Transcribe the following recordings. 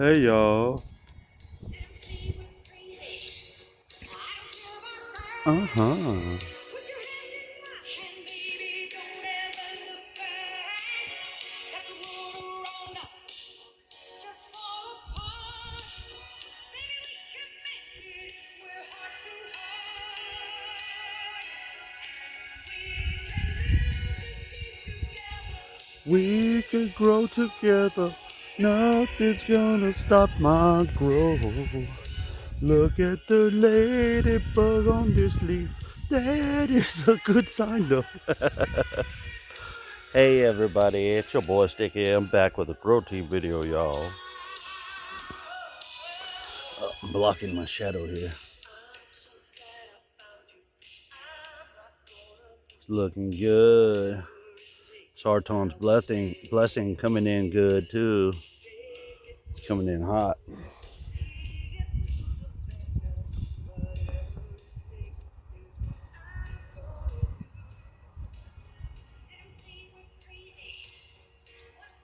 Hey y'all. Uh-huh. We could grow together. Nothing's gonna stop my growth. Look at the ladybug on this leaf. That is a good sign though. Hey everybody, it's your boy Sticky. I'm back with a Grow Team video, y'all. I'm blocking my shadow here. It's looking good. Sarton's blessing coming in good too. It's coming in hot.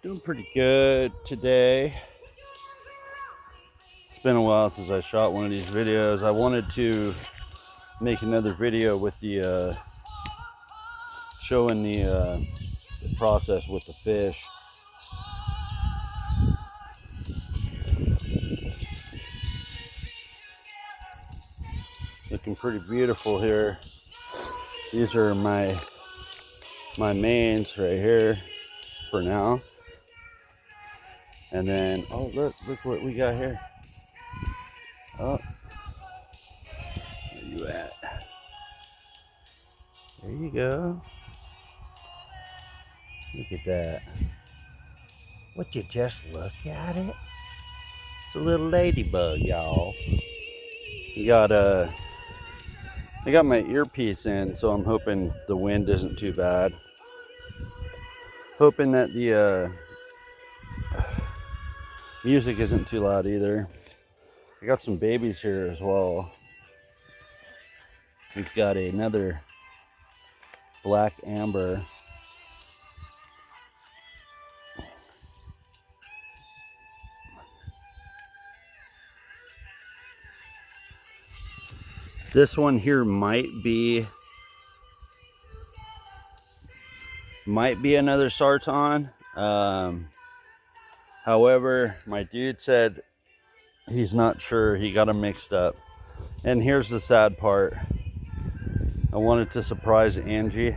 Doing pretty good today. It's been a while since I shot one of these videos. I wanted to make another video with the showing the process with the fish. Looking pretty beautiful here. These are my mains right here for now. And then, oh look what we got here. Oh, where you at? There you go. Look at that. Would you just look at it? It's a little ladybug, y'all. I got my earpiece in, so I'm hoping the wind isn't too bad. Hoping that the music isn't too loud either. I got some babies here as well. We've got another black amber. This one here might be another Sarton. However, my dude said he's not sure. He got them mixed up. And here's the sad part. I wanted to surprise Angie,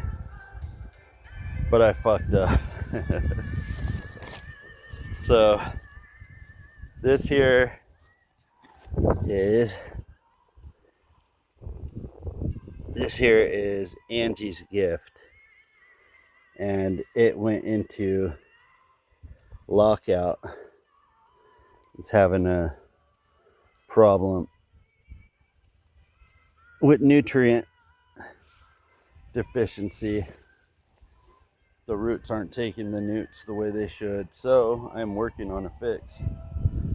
but I fucked up. So this here is Angie's gift, and it went into lockout. It's having a problem with nutrient deficiency. The roots aren't taking the newts the way they should, so I'm working on a fix,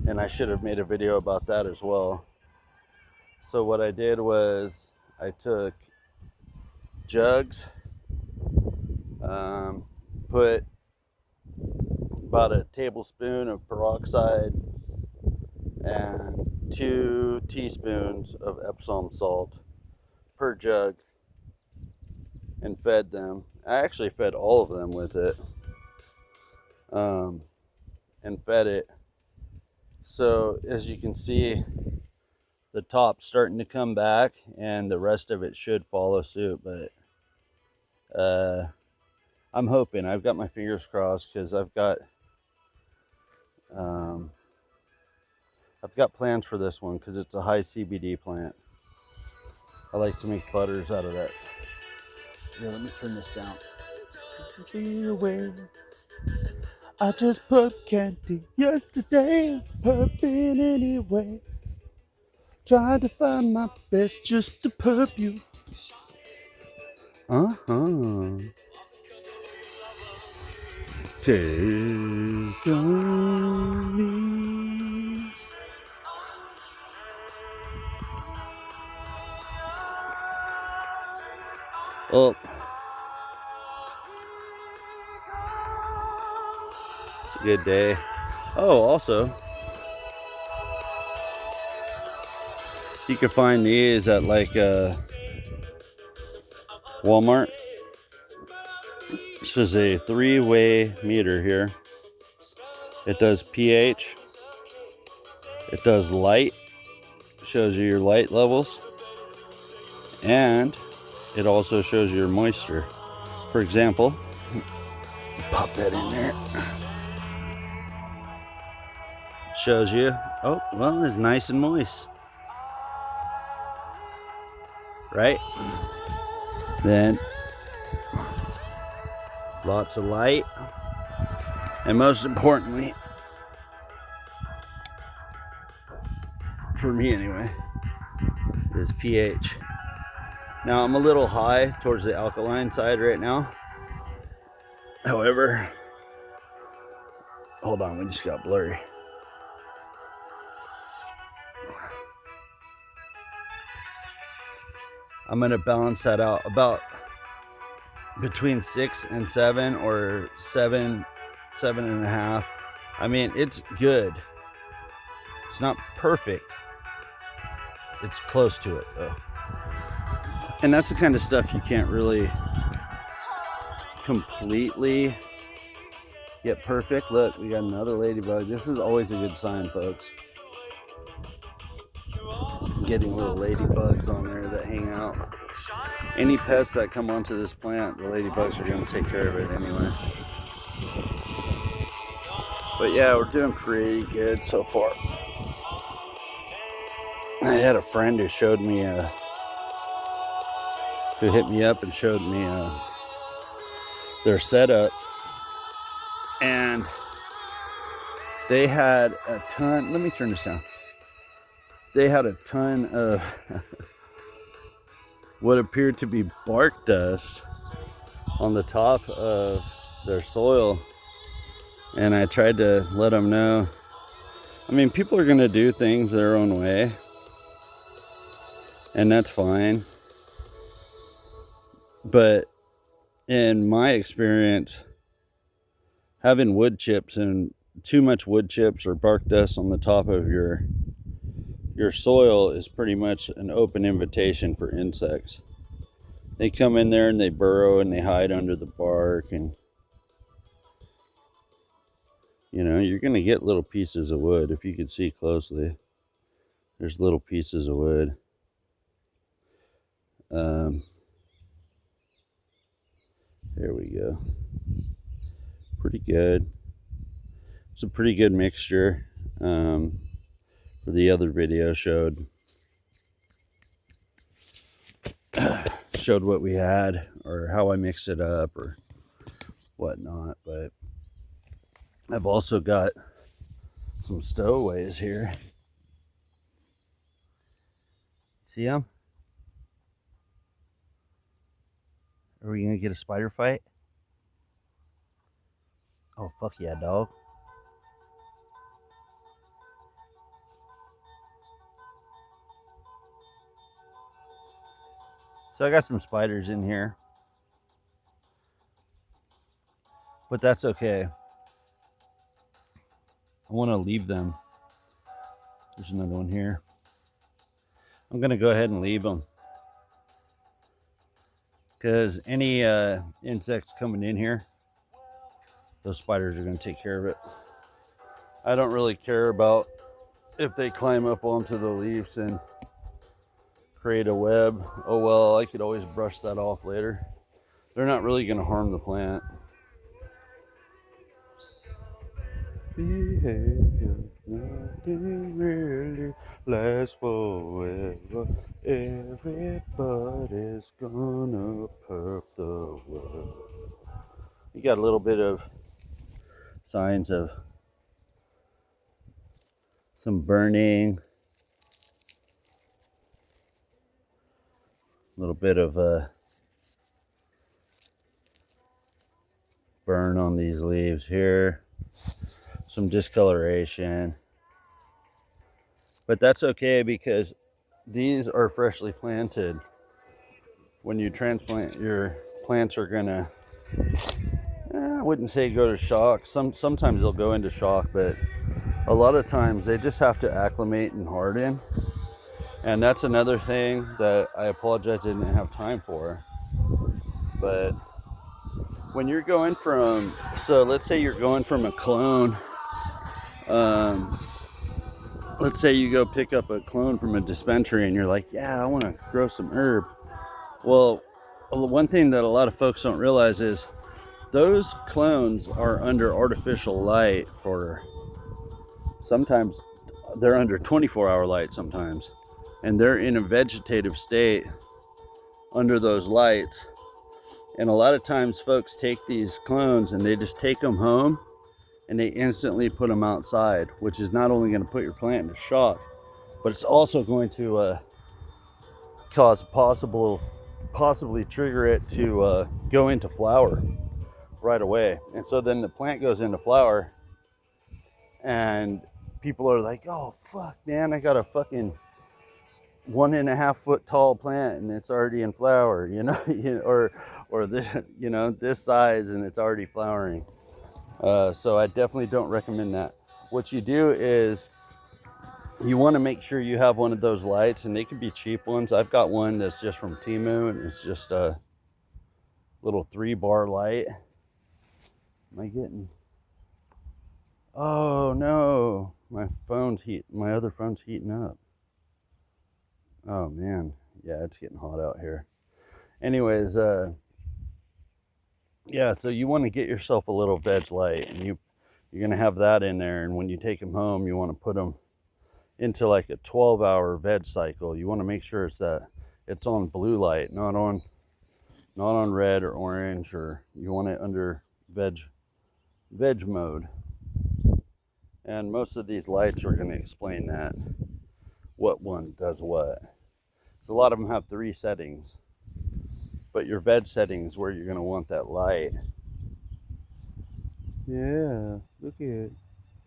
and I should have made a video about that as well. So what I did was I took jugs, put about a tablespoon of peroxide and 2 teaspoons of Epsom salt per jug, and fed them. I actually fed all of them with it, and fed it. So as you can see, the top's starting to come back, and the rest of it should follow suit. But I'm hoping. I've got my fingers crossed, because I've got plans for this one, because it's a high CBD plant. I like to make butters out of that. Here, let me turn this down. Be away. I just put candy yesterday, perping anyway. Trying to find my best just to perp you. Take on me. Oh, it's a good day. Oh, also, You can find these at like Walmart. This is a 3-way meter here. It does pH. It does light. Shows you your light levels. And it also shows your moisture. For example, pop that in there. Shows you, oh, well, it's nice and moist. Right? Then, lots of light. And most importantly, for me anyway, is pH. Now, I'm a little high towards the alkaline side right now. However, hold on, we just got blurry. I'm gonna balance that out about between 6 and 7 or 7, 7.5. I mean, it's good. It's not perfect. It's close to it though. And that's the kind of stuff you can't really completely get perfect. Look, we got another ladybug. This is always a good sign, folks. Getting little ladybugs on there that hang out. Any pests that come onto this plant, the ladybugs are going to take care of it anyway. But yeah, we're doing pretty good so far. I had a friend who showed me who hit me up and showed me their setup, and they had a ton. Let me turn this down. They had a ton of what appeared to be bark dust on the top of their soil, and I tried to let them know. I mean, people are going to do things their own way, and that's fine. But in my experience, having wood chips and too much wood chips or bark dust on the top of your soil is pretty much an open invitation for insects. They come in there and they burrow and they hide under the bark, and you know, you're going to get little pieces of wood. If you can see closely, there's little pieces of wood. There we go. Pretty good. It's a pretty good mixture. For the other video showed what we had or how I mixed it up or whatnot. But I've also got some stowaways here. See them? Are we gonna get a spider fight? Oh, fuck yeah, dog. So I got some spiders in here, but that's okay. I want to leave them. There's another one here. I'm gonna go ahead and leave them because any insects coming in here, those spiders are gonna take care of it. I don't really care about if they climb up onto the leaves and create a web. Oh well, I could always brush that off later. They're not really going to harm the plant. Behavior, nothing really lasts forever. Everybody's gonna perp the world. You got a little bit of signs of some burning. A little bit of a burn on these leaves here, some discoloration, but that's okay because these are freshly planted. When you transplant, your plants are gonna, I wouldn't say go to shock. Sometimes they'll go into shock, but a lot of times they just have to acclimate and harden. And that's another thing that I apologize I didn't have time for. But when you're going from, so let's say you're going from a clone, let's say you go pick up a clone from a dispensary and you're like, yeah, I want to grow some herb. Well, one thing that a lot of folks don't realize is those clones are under artificial light for, sometimes they're under 24-hour light sometimes, and they're in a vegetative state under those lights. And a lot of times folks take these clones and they just take them home and they instantly put them outside, which is not only going to put your plant in a shock, but it's also going to cause possibly trigger it to go into flower right away. And so then the plant goes into flower and people are like, oh fuck man, I got a fucking 1.5 foot tall plant and it's already in flower, you know, or the, you know, this size and it's already flowering. So I definitely don't recommend that. What you do is you want to make sure you have one of those lights, and they can be cheap ones. I've got one that's just from Temu, and it's just a little 3-bar light. Am I getting? Oh no, my other phone's heating up. Oh man, yeah, it's getting hot out here. Anyways, yeah, so you want to get yourself a little veg light, and you're gonna have that in there. And when you take them home, you want to put them into like a 12-hour veg cycle. You want to make sure it's on blue light, not on red or orange, or you want it under veg mode. And most of these lights are going to explain that, what one does what. So a lot of them have 3 settings, but your veg setting is where you're going to want that light. Yeah, look at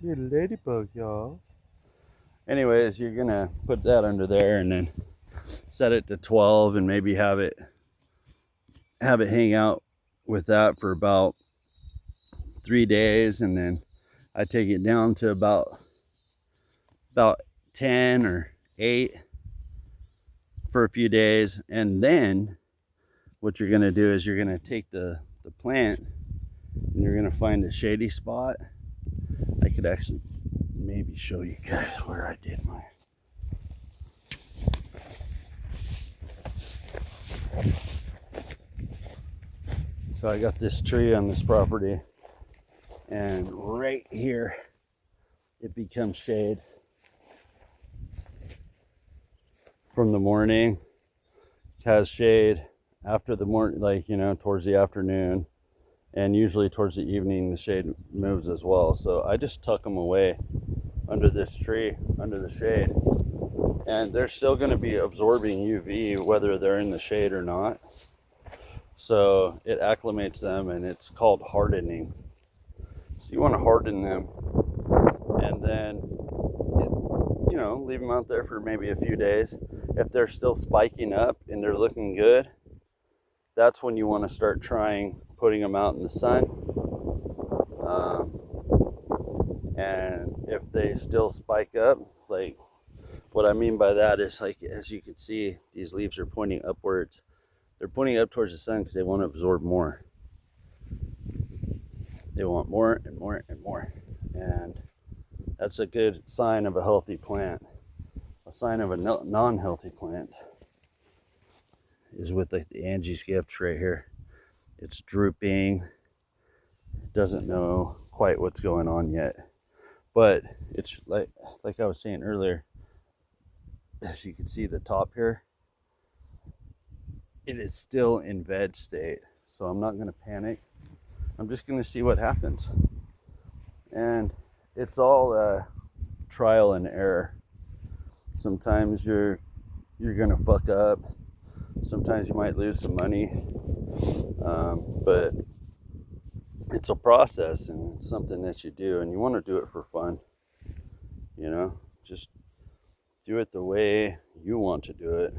little ladybug, y'all. Anyways, you're going to put that under there and then set it to 12 and maybe have it hang out with that for about 3 days, and then I take it down to about 10 or 8 for a few days. And then what you're going to do is you're going to take the plant and you're going to find a shady spot. I could actually maybe show you guys where I did mine. So I got this tree on this property, and right here it becomes shade from the morning. It has shade after the morning, like, you know, towards the afternoon, and usually towards the evening the shade moves as well. So I just tuck them away under this tree, under the shade, and they're still going to be absorbing UV whether they're in the shade or not. So it acclimates them, and it's called hardening. So you want to harden them, and then, you know, leave them out there for maybe a few days. If they're still spiking up and they're looking good, that's when you want to start trying putting them out in the sun. And if they still spike up, like, what I mean by that is, like, as you can see, these leaves are pointing upwards. They're pointing up towards the sun because they want to absorb more. They want more and more and more. And that's a good sign of a healthy plant. A sign of a non-healthy plant is with the Angie's Gift right here. It's drooping. It doesn't know quite what's going on yet. But it's like I was saying earlier, as you can see the top here, it is still in veg state. So I'm not going to panic. I'm just going to see what happens. And it's all trial and error. Sometimes you're going to fuck up. Sometimes you might lose some money. But it's a process, and it's something that you do, and you want to do it for fun. You know, just do it the way you want to do it.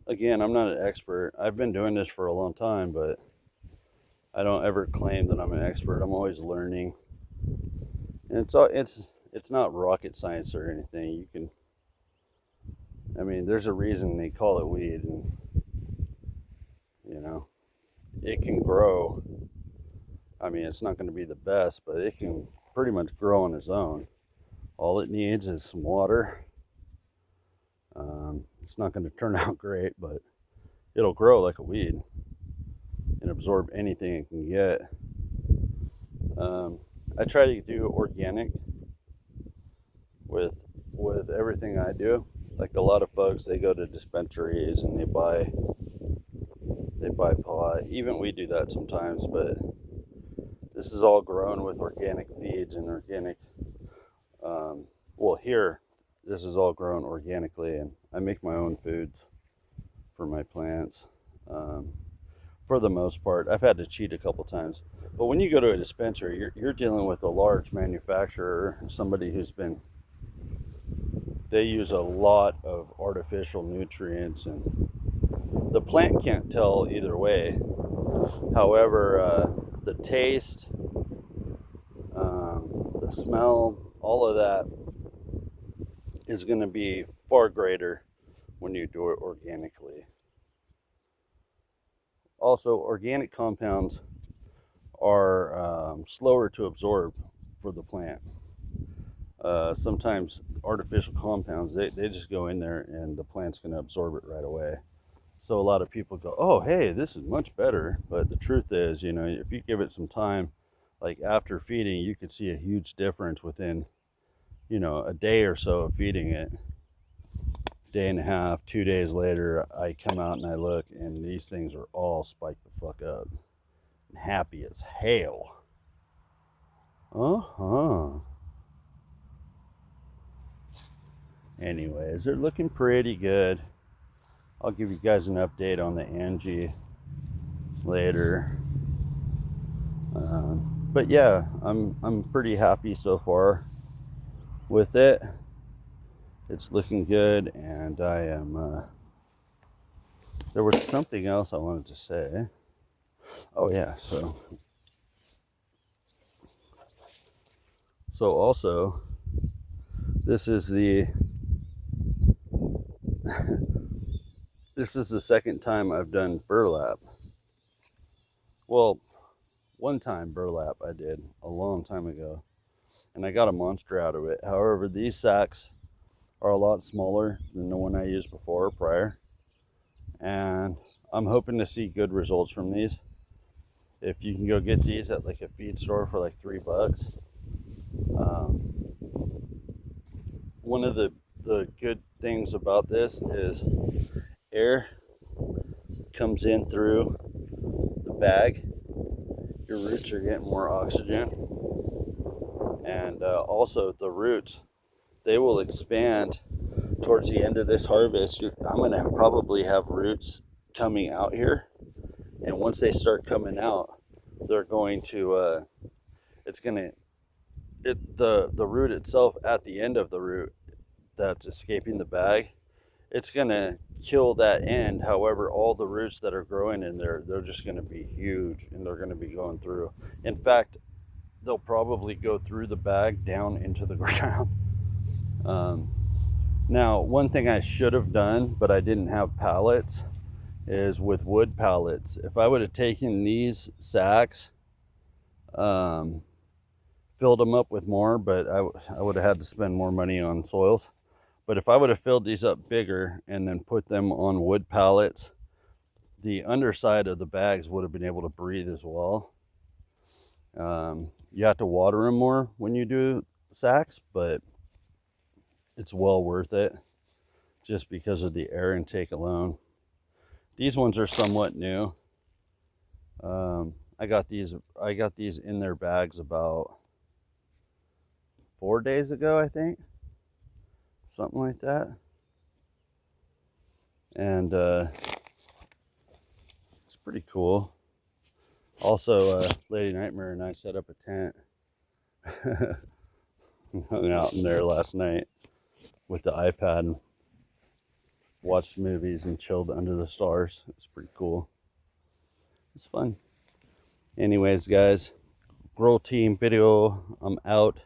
Again, I'm not an expert. I've been doing this for a long time, but I don't ever claim that I'm an expert. I'm always learning. And it's not rocket science or anything. I mean, there's a reason they call it weed, and you know, it can grow. I mean, it's not going to be the best, but it can pretty much grow on its own. All it needs is some water. It's not going to turn out great, but it'll grow like a weed and absorb anything it can get. I try to do organic with everything I do. Like a lot of folks, they go to dispensaries and they buy pot. Even we do that sometimes, but this is all grown with organic feeds and organic. Well, here, this is all grown organically, and I make my own foods for my plants. For the most part, I've had to cheat a couple times, but when you go to a dispensary, you're dealing with a large manufacturer, somebody who's been. They use a lot of artificial nutrients, and the plant can't tell either way. However, the taste, the smell, all of that is going to be far greater when you do it organically. Also, organic compounds are slower to absorb for the plant. Sometimes artificial compounds, they just go in there and the plant's going to absorb it right away. So a lot of people go, oh, hey, this is much better. But the truth is, if you give it some time, like after feeding, you could see a huge difference within, a day or so of feeding it. Day and a half, 2 days later, I come out and I look, and these things are all spiked the fuck up. And happy as hell. Uh-huh. Anyways, they're looking pretty good. I'll give you guys an update on the Angie later. But yeah, I'm pretty happy so far with it. It's looking good, and I am. There was something else I wanted to say. Oh yeah, so also, this is the this is the second time I've done burlap. Well, one time burlap I did a long time ago, and I got a monster out of it. However, these sacks are a lot smaller than the one I used before, prior, and I'm hoping to see good results from these. If you can go get these at like a feed store for like $3, one of the good things about this is air comes in through the bag. Your roots are getting more oxygen, and also the roots, they will expand towards the end of this harvest. I'm going to probably have roots coming out here, and once they start coming out, they're going to it's going to the root itself, at the end of the root that's escaping the bag, it's going to kill that end. However, all the roots that are growing in there, they're just going to be huge, and they're going to be going through. In fact, they'll probably go through the bag down into the ground. Now, one thing I should have done, but I didn't have pallets, is with wood pallets. If I would have taken these sacks, filled them up with more, but I would have had to spend more money on soils. But if I would have filled these up bigger and then put them on wood pallets, the underside of the bags would have been able to breathe as well. You have to water them more when you do sacks, but it's well worth it just because of the air intake alone. These ones are somewhat new. I got these in their bags about 4 days ago, I think, something like that. And it's pretty cool. Also, Lady Nightmare and I set up a tent. Hung out in there last night with the iPad and watched movies and chilled under the stars. It's pretty cool. It's fun. Anyways, guys, Grow Team video, I'm out.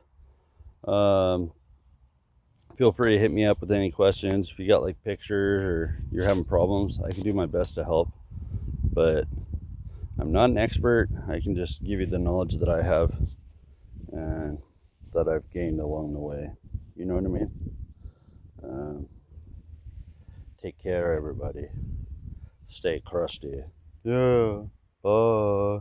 Feel free to hit me up with any questions. If you got like pictures or you're having problems, I can do my best to help. But I'm not an expert. I can just give you the knowledge that I have and that I've gained along the way. You know what I mean? Take care, everybody. Stay crusty. Yeah. Bye.